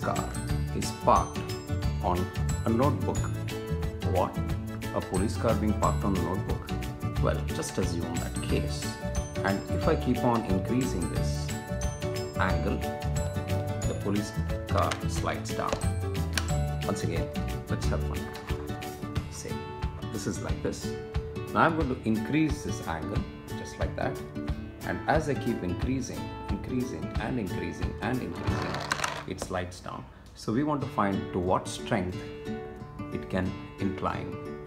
car is parked on a notebook. What? A police car being parked on a notebook? Well, just assume that case. And if I keep on increasing this angle, the police car slides down. Once again, let's have fun. Say, this is like this. Now I'm going to increase this angle just like that. And as I keep increasing, it slides down. So we want to find to what strength it can incline.